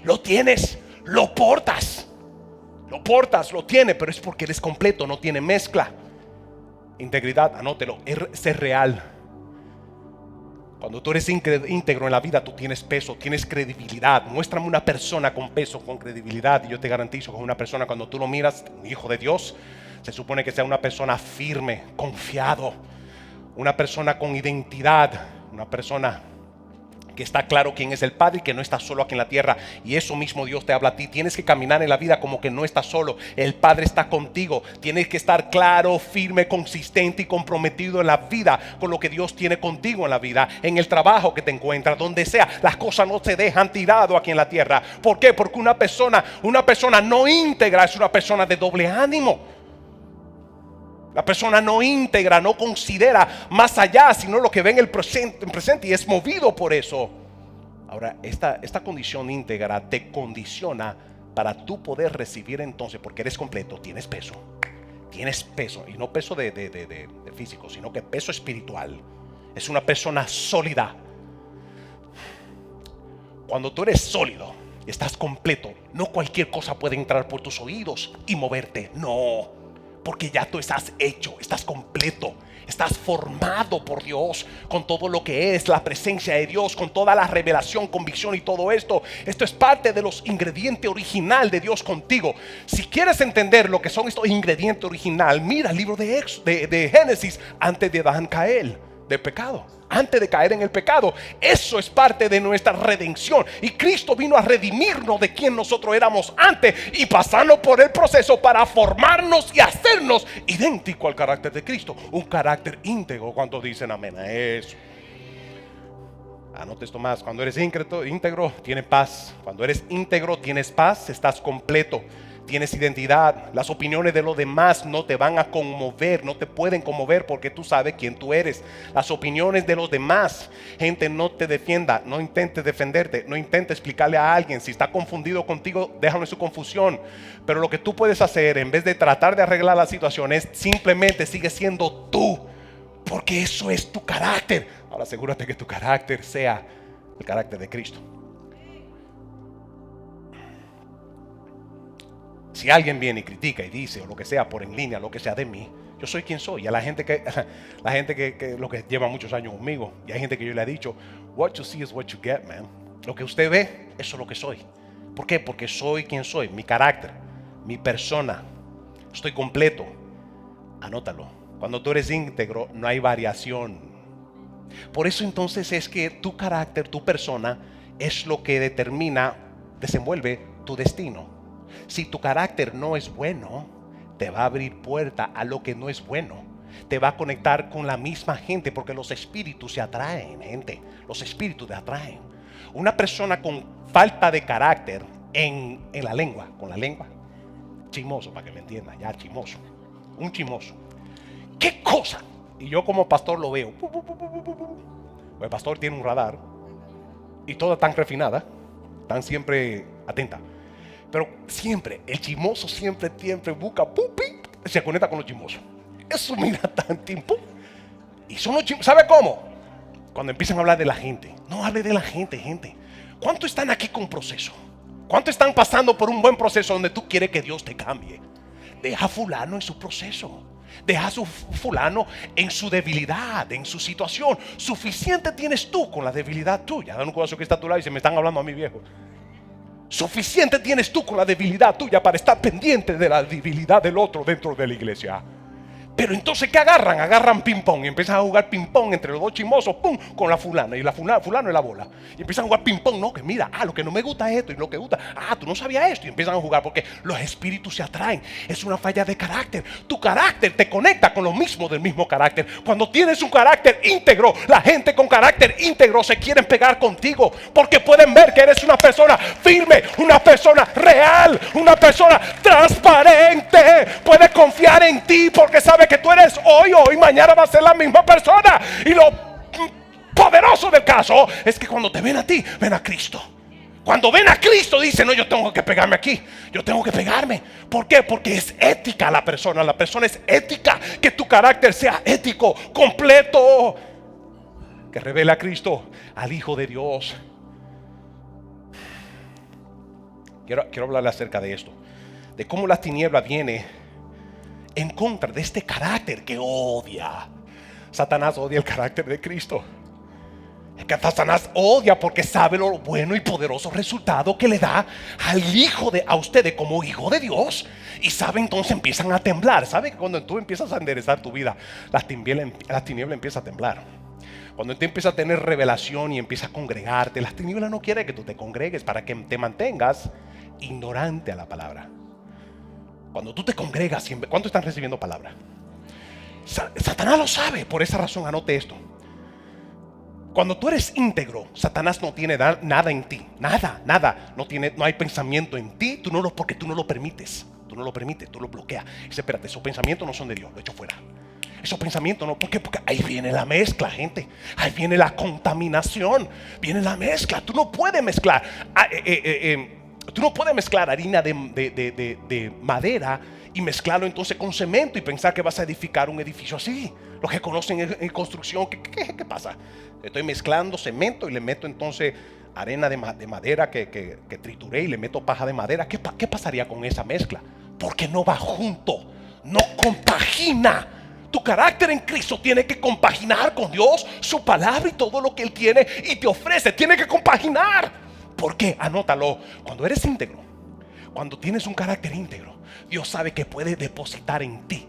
Speaker 1: Lo tienes, lo portas, lo tienes, pero es porque eres completo, no tiene mezcla. Integridad, anótelo, es ser real. Cuando tú eres íntegro en la vida, tú tienes peso, tienes credibilidad. Muéstrame una persona con peso, con credibilidad, y yo te garantizo que es una persona, cuando tú lo miras, un hijo de Dios, se supone que sea una persona firme, confiado, una persona con identidad, una persona que está claro quién es el Padre y que no está solo aquí en la tierra. Y eso mismo Dios te habla a ti. Tienes que caminar en la vida como que no estás solo. El Padre está contigo. Tienes que estar claro, firme, consistente y comprometido en la vida con lo que Dios tiene contigo en la vida, en el trabajo que te encuentras, donde sea. Las cosas no se dejan tirado aquí en la tierra. ¿Por qué? Porque una persona no íntegra es una persona de doble ánimo. La persona no íntegra no considera más allá sino lo que ve en el presente y es movido por eso. Ahora, esta condición íntegra te condiciona para tú poder recibir entonces, porque eres completo, tienes peso, y no peso de físico, sino que peso espiritual. Es una persona sólida. Cuando tú eres sólido, estás completo, no cualquier cosa puede entrar por tus oídos y moverte, no. Porque ya tú estás hecho, estás completo, estás formado por Dios con todo lo que es la presencia de Dios, con toda la revelación, convicción y todo esto. Esto es parte de los ingredientes original de Dios contigo. Si quieres entender lo que son estos ingredientes original, mira el libro de Génesis antes de Adán caer del pecado. Antes de caer en el pecado, eso es parte de nuestra redención. Y Cristo vino a redimirnos de quien nosotros éramos antes y pasarnos por el proceso para formarnos y hacernos idéntico al carácter de Cristo. Un carácter íntegro. ¿Cuántos dicen amén a eso? Anote esto más. Cuando eres íntegro, tienes paz. Cuando eres íntegro, tienes paz, estás completo. Tienes identidad. Las opiniones de los demás no te van a conmover, no te pueden conmover porque tú sabes quién tú eres. Las opiniones de los demás, gente, no te defienda, no intentes defenderte, no intentes explicarle a alguien. Si está confundido contigo, déjalo en su confusión. Pero lo que tú puedes hacer, en vez de tratar de arreglar la situación, es simplemente sigue siendo tú, porque eso es tu carácter. Ahora asegúrate que tu carácter sea el carácter de Cristo. Si alguien viene y critica y dice o lo que sea por en línea, lo que sea de mí, yo soy quien soy. Y a la gente que lo que lleva muchos años conmigo, y hay gente que yo le he dicho, what you see is what you get, man. Lo que usted ve, eso es lo que soy. ¿Por qué? Porque soy quien soy, mi carácter, mi persona. Estoy completo. Anótalo. Cuando tú eres íntegro, no hay variación. Por eso entonces es que tu carácter, tu persona, es lo que desenvuelve tu destino. Si tu carácter no es bueno, te va a abrir puerta a lo que no es bueno. Te va a conectar con la misma gente, porque los espíritus se atraen, gente. Los espíritus te atraen. Una persona con falta de carácter con la lengua, chismoso, para que me entiendan, ya chismoso, un chismoso. ¿Qué cosa? Y yo como pastor lo veo. El pastor tiene un radar y toda tan refinada, tan siempre atenta. Pero siempre, el chismoso siempre busca, se conecta con los chismosos. Eso mira tan tiempo. Y son los chismosos. ¿Sabe cómo? Cuando empiezan a hablar de la gente. No hable de la gente. ¿Cuántos están aquí con proceso? ¿Cuántos están pasando por un buen proceso donde tú quieres que Dios te cambie? Deja a fulano en su proceso. Deja a su fulano en su debilidad, en su situación. Suficiente tienes tú con la debilidad tuya. Dan un codazo que está a tu lado y se me están hablando a mí, viejo. Suficiente tienes tú con la debilidad tuya para estar pendiente de la debilidad del otro dentro de la iglesia. Pero entonces, ¿qué agarran? Agarran ping-pong y empiezan a jugar ping-pong entre los dos chismosos, ¡pum!, con la fulana. Y la fulano es la bola. Y empiezan a jugar ping-pong, no, que mira, lo que no me gusta es esto y lo que gusta, tú no sabías esto. Y empiezan a jugar porque los espíritus se atraen. Es una falla de carácter. Tu carácter te conecta con lo mismo del mismo carácter. Cuando tienes un carácter íntegro, la gente con carácter íntegro se quieren pegar contigo porque pueden ver que eres una persona firme, una persona real, una persona transparente. Puedes confiar en ti porque sabes que tú eres hoy, mañana va a ser la misma persona. Y lo poderoso del caso es que cuando te ven a ti, ven a Cristo. Cuando ven a Cristo dicen, no, yo tengo que pegarme aquí, yo tengo que pegarme. ¿Por qué? Porque es ética la persona es ética. Que tu carácter sea ético, completo, que revela a Cristo, al Hijo de Dios. Quiero hablarle acerca de esto, de cómo la tiniebla viene en contra de este carácter que odia. Satanás odia el carácter de Cristo. Es que Satanás odia porque sabe lo bueno y poderoso resultado que le da a ustedes como hijo de Dios. Y sabe, entonces empiezan a temblar. Sabe que cuando tú empiezas a enderezar tu vida, la tiniebla empieza a temblar. Cuando tú empiezas a tener revelación y empiezas a congregarte, las tinieblas no quieren que tú te congregues para que te mantengas ignorante a la palabra. Cuando tú te congregas, ¿cuántos están recibiendo palabra? Satanás lo sabe. Por esa razón anote esto. Cuando tú eres íntegro, Satanás no tiene nada en ti. Nada. No hay pensamiento en ti. Porque tú no lo permites. Tú no lo permites, tú lo bloqueas. Dice, espérate, esos pensamientos no son de Dios. Lo echo fuera. Esos pensamientos no. ¿Por qué? Porque ahí viene la mezcla, gente. Ahí viene la contaminación. Viene la mezcla. Tú no puedes mezclar. Tú no puedes mezclar harina de madera y mezclarlo entonces con cemento y pensar que vas a edificar un edificio así. Los que conocen en construcción, ¿qué pasa? Estoy mezclando cemento y le meto entonces arena de madera que trituré y le meto paja de madera. ¿Qué pasaría con esa mezcla? Porque no va junto, no compagina. Tu carácter en Cristo tiene que compaginar con Dios, su palabra y todo lo que Él tiene y te ofrece. Tiene que compaginar. ¿Por qué? Anótalo. Cuando eres íntegro, cuando tienes un carácter íntegro, Dios sabe que puede depositar en ti,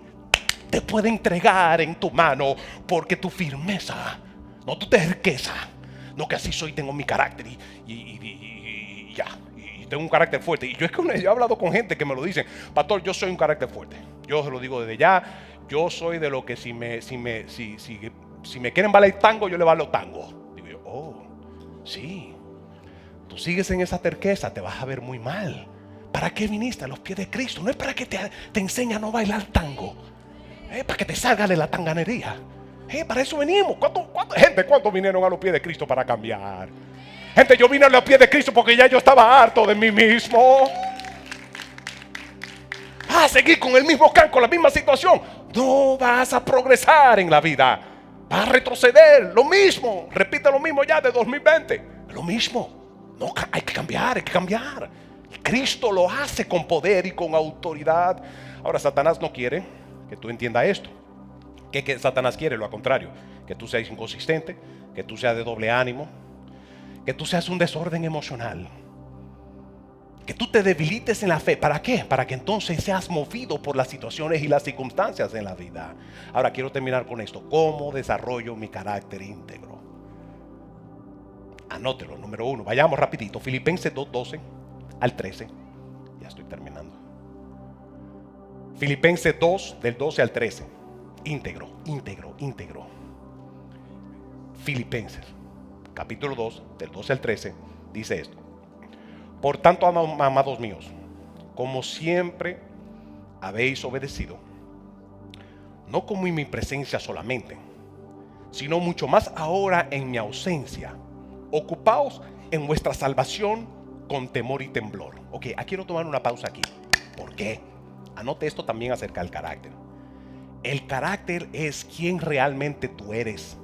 Speaker 1: te puede entregar en tu mano, porque tu firmeza, no tu terqueza, no que así soy, tengo mi carácter y ya, y tengo un carácter fuerte. Y yo he hablado con gente que me lo dicen, pastor, yo soy un carácter fuerte. Yo se lo digo desde ya. Yo soy de lo que si me quieren bailar tango, yo le bailo tango. Digo yo, sí. Tú sigues en esa terqueza, te vas a ver muy mal. ¿Para qué viniste a los pies de Cristo? No es para que te enseñe a no bailar tango, para que te salga de la tanganería. Para eso venimos. ¿Cuántos vinieron a los pies de Cristo para cambiar? Gente, yo vine a los pies de Cristo porque ya yo estaba harto de mí mismo. Vas a seguir con el mismo can, con la misma situación. No vas a progresar en la vida. Vas a retroceder. Lo mismo. Repite lo mismo ya de 2020. Lo mismo. No, hay que cambiar. Cristo lo hace con poder y con autoridad. Ahora, Satanás no quiere que tú entiendas esto. ¿Qué Satanás quiere? Lo contrario, que tú seas inconsistente, que tú seas de doble ánimo, que tú seas un desorden emocional, que tú te debilites en la fe. ¿Para qué? Para que entonces seas movido por las situaciones y las circunstancias en la vida. Ahora quiero terminar con esto. ¿Cómo desarrollo mi carácter íntegro? Anótelo, número 1. Vayamos rapidito. Filipenses 2:12 al 13. Ya estoy terminando. Filipenses 2, del 12 al 13. Íntegro. Filipenses, capítulo 2, del 12 al 13, dice esto. Por tanto, amados míos, como siempre habéis obedecido, no como en mi presencia solamente, sino mucho más ahora en mi ausencia, ocupaos en vuestra salvación con temor y temblor. Ok, quiero tomar una pausa aquí. ¿Por qué? Anote esto también acerca del carácter. El carácter es quien realmente tú eres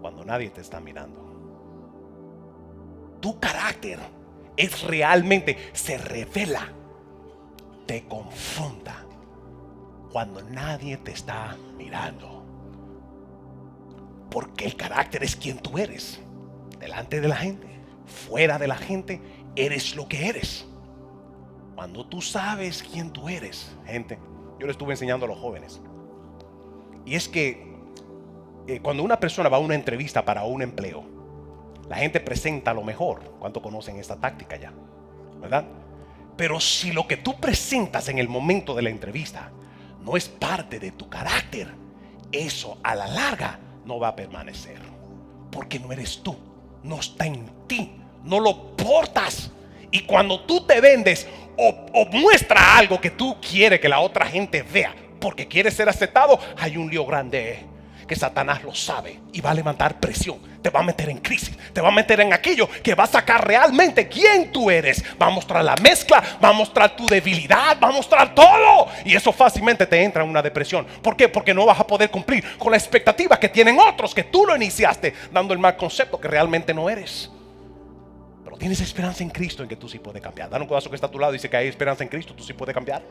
Speaker 1: cuando nadie te está mirando. Tu carácter es realmente, se revela, te confronta cuando nadie te está mirando. Porque el carácter es quien tú eres. Delante de la gente, fuera de la gente, eres lo que eres. Cuando tú sabes quién tú eres, gente, yo le estuve enseñando a los jóvenes. Y es que cuando una persona va a una entrevista para un empleo, la gente presenta lo mejor. ¿Cuánto conocen esta táctica ya? ¿Verdad? Pero si lo que tú presentas en el momento de la entrevista no es parte de tu carácter, eso a la larga no va a permanecer. Porque no eres tú, no está en ti, no lo portas. Y cuando tú te vendes o muestra algo que tú quieres que la otra gente vea, porque quieres ser aceptado, hay un lío grande que Satanás lo sabe y va a levantar presión, te va a meter en crisis, te va a meter en aquello que va a sacar realmente quién tú eres. Va a mostrar la mezcla, va a mostrar tu debilidad, va a mostrar todo, y eso fácilmente te entra en una depresión. ¿Por qué? Porque no vas a poder cumplir con la expectativa que tienen otros, que tú lo iniciaste dando el mal concepto que realmente no eres. Pero tienes esperanza en Cristo, en que tú sí puedes cambiar. Dale un codazo que está a tu lado y dice que hay esperanza en Cristo, tú sí puedes cambiar.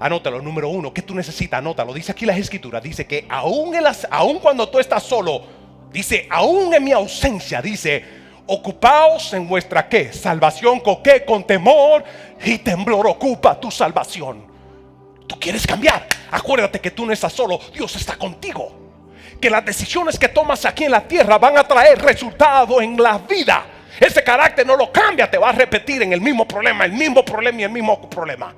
Speaker 1: Anótalo, número 1, ¿qué tú necesitas? Anótalo. Dice aquí las escrituras, dice que aún cuando tú estás solo, dice, aún en mi ausencia, dice, ocupaos en vuestra ¿qué? Salvación. ¿Con qué? Con temor y temblor. Ocupa tu salvación. Tú quieres cambiar, acuérdate que tú no estás solo, Dios está contigo. Que las decisiones que tomas aquí en la tierra van a traer resultado en la vida. Ese carácter no lo cambia, te va a repetir en el mismo problema y el mismo problema.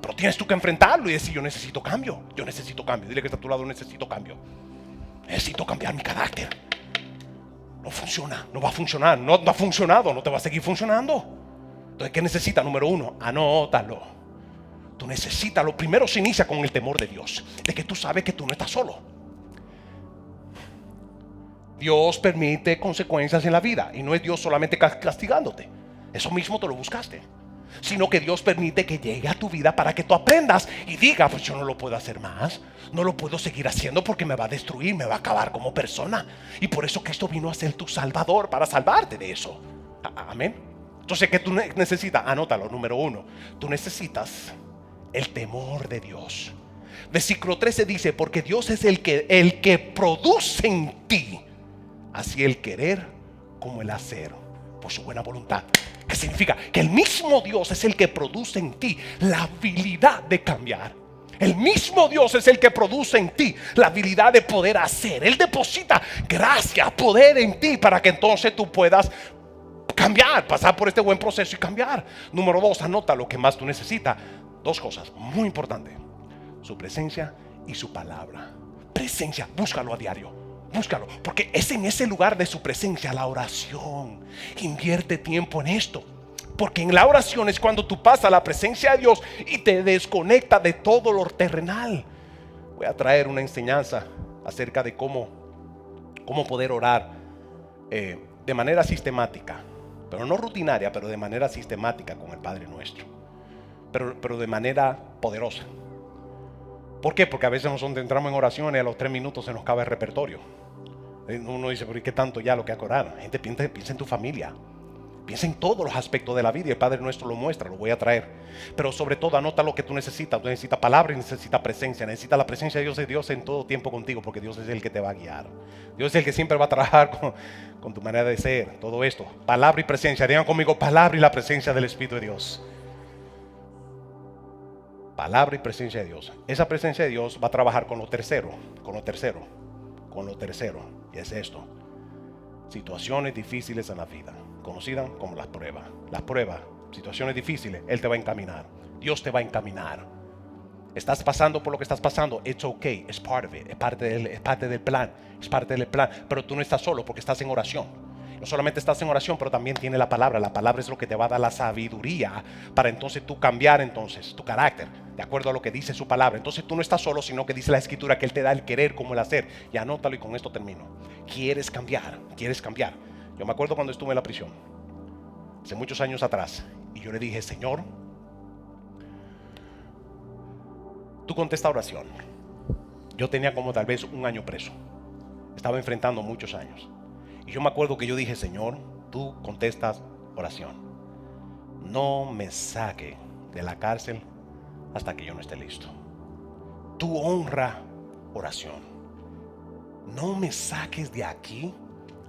Speaker 1: Pero tienes tú que enfrentarlo y decir, yo necesito cambio. Dile que está a tu lado, necesito cambio. Necesito cambiar mi carácter. No funciona, no va a funcionar, no ha funcionado, no te va a seguir funcionando. Entonces, ¿qué necesitas? Número 1, anótalo. Tú necesitas, lo primero se inicia con el temor de Dios, de que tú sabes que tú no estás solo. Dios permite consecuencias en la vida y no es Dios solamente castigándote. Eso mismo te lo buscaste. Sino que Dios permite que llegue a tu vida para que tú aprendas y digas, pues yo no lo puedo hacer más, no lo puedo seguir haciendo porque me va a destruir, me va a acabar como persona. Y por eso Cristo vino a ser tu salvador, para salvarte de eso. Amén. Entonces, ¿qué tú necesitas? Anótalo, número 1. Tú necesitas el temor de Dios. Versículo 13 dice, porque Dios es el que produce en ti así el querer como el hacer por su buena voluntad. ¿Qué significa? Que el mismo Dios es el que produce en ti la habilidad de cambiar. El mismo Dios es el que produce en ti la habilidad de poder hacer. Él deposita gracia, poder en ti para que entonces tú puedas cambiar, pasar por este buen proceso y cambiar. Número 2, anota lo que más tú necesitas. 2 cosas muy importantes: su presencia y su palabra. Presencia, búscalo a diario. Búscalo, porque es en ese lugar de su presencia, la oración. Invierte tiempo en esto, porque en la oración es cuando tú pasas a la presencia de Dios y te desconecta de todo lo terrenal. Voy a traer una enseñanza acerca de cómo poder orar de manera sistemática, pero no rutinaria, pero de manera sistemática con el Padre Nuestro, pero de manera poderosa. ¿Por qué? Porque a veces nosotros entramos en oraciones y a los 3 minutos se nos acaba el repertorio. Uno dice, ¿pero qué tanto ya lo que hay que orar? Gente, piensa en tu familia, piensa en todos los aspectos de la vida, y el Padre Nuestro lo muestra, lo voy a traer. Pero sobre todo anota lo que tú necesitas. Tú necesitas palabra y necesitas presencia. Necesitas la presencia de Dios en todo tiempo contigo, porque Dios es el que te va a guiar. Dios es el que siempre va a trabajar con tu manera de ser. Todo esto, palabra y presencia. Digan conmigo, palabra y la presencia del Espíritu de Dios. Palabra y presencia de Dios. Esa presencia de Dios va a trabajar con lo tercero. Y es esto: situaciones difíciles en la vida, conocidas como las pruebas. Las pruebas, situaciones difíciles, Él te va a encaminar. Dios te va a encaminar. Estás pasando por lo que estás pasando, it's okay, it's part of it, es parte del plan, es parte del plan. Pero tú no estás solo porque estás en oración. No solamente estás en oración, pero también tiene la palabra. La palabra es lo que te va a dar la sabiduría para entonces tú cambiar entonces tu carácter de acuerdo a lo que dice su palabra. Entonces tú no estás solo, sino que dice la escritura que Él te da el querer como el hacer. Y anótalo y con esto termino. Quieres cambiar, quieres cambiar. Yo me acuerdo cuando estuve en la prisión, hace muchos años atrás, y yo le dije, Señor, tú contesta oración. Yo tenía como tal vez un año preso. Estaba enfrentando muchos años. Y yo me acuerdo que yo dije, Señor, tú contestas oración. No me saque de la cárcel hasta que yo no esté listo. Tú honra oración. No me saques de aquí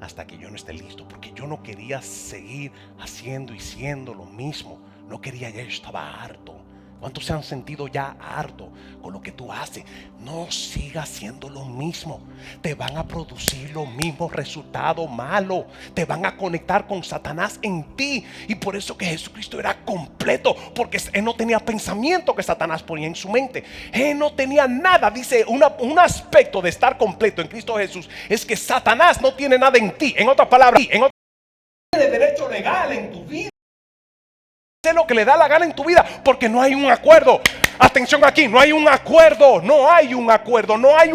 Speaker 1: hasta que yo no esté listo. Porque yo no quería seguir haciendo y siendo lo mismo. No quería, ya estaba harto. ¿Cuántos se han sentido ya harto con lo que tú haces? No sigas haciendo lo mismo. Te van a producir los mismos resultados malos. Te van a conectar con Satanás en ti. Y por eso que Jesucristo era completo. Porque Él no tenía pensamiento que Satanás ponía en su mente. Él no tenía nada. Dice, un aspecto de estar completo en Cristo Jesús es que Satanás no tiene nada en ti. En otras palabras, tiene derecho legal en tu vida. Lo que le da la gana en tu vida, porque no hay un acuerdo. Atención aquí, no hay un acuerdo, no hay un acuerdo, no hay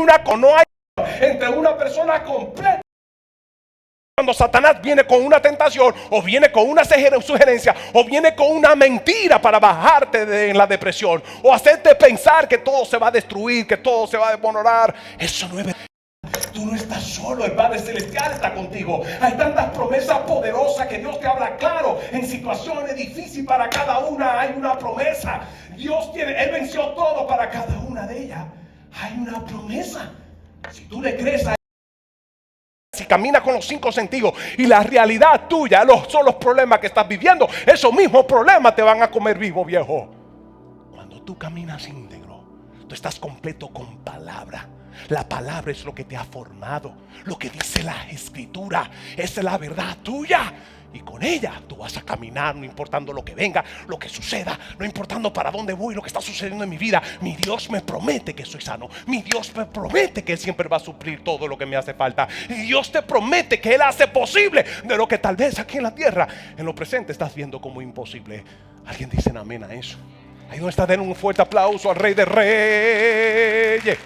Speaker 1: entre una persona completa. Cuando Satanás viene con una tentación, o viene con una sugerencia, o viene con una mentira para bajarte en la depresión, o hacerte pensar que todo se va a destruir, que todo se va a desmoronar, eso no es verdad. Tú no estás solo, el Padre Celestial está contigo. Hay tantas promesas poderosas que Dios te habla claro. En situaciones difíciles para cada una hay una promesa. Él venció todo para cada una de ellas. Hay una promesa. Si tú le crees a Él, si caminas con los 5 sentidos y la realidad tuya son los problemas que estás viviendo, esos mismos problemas te van a comer vivo, viejo. Cuando tú caminas íntegro, tú estás completo con palabra. La palabra es lo que te ha formado. Lo que dice la escritura es la verdad tuya. Y con ella tú vas a caminar, no importando lo que venga, lo que suceda, no importando para dónde voy, lo que está sucediendo en mi vida. Mi Dios me promete que soy sano. Mi Dios me promete que Él siempre va a suplir todo lo que me hace falta. Y Dios te promete que Él hace posible de lo que tal vez aquí en la tierra, en lo presente, estás viendo como imposible. ¿Alguien dice amén a eso? Ahí donde está, den un fuerte aplauso al Rey de Reyes.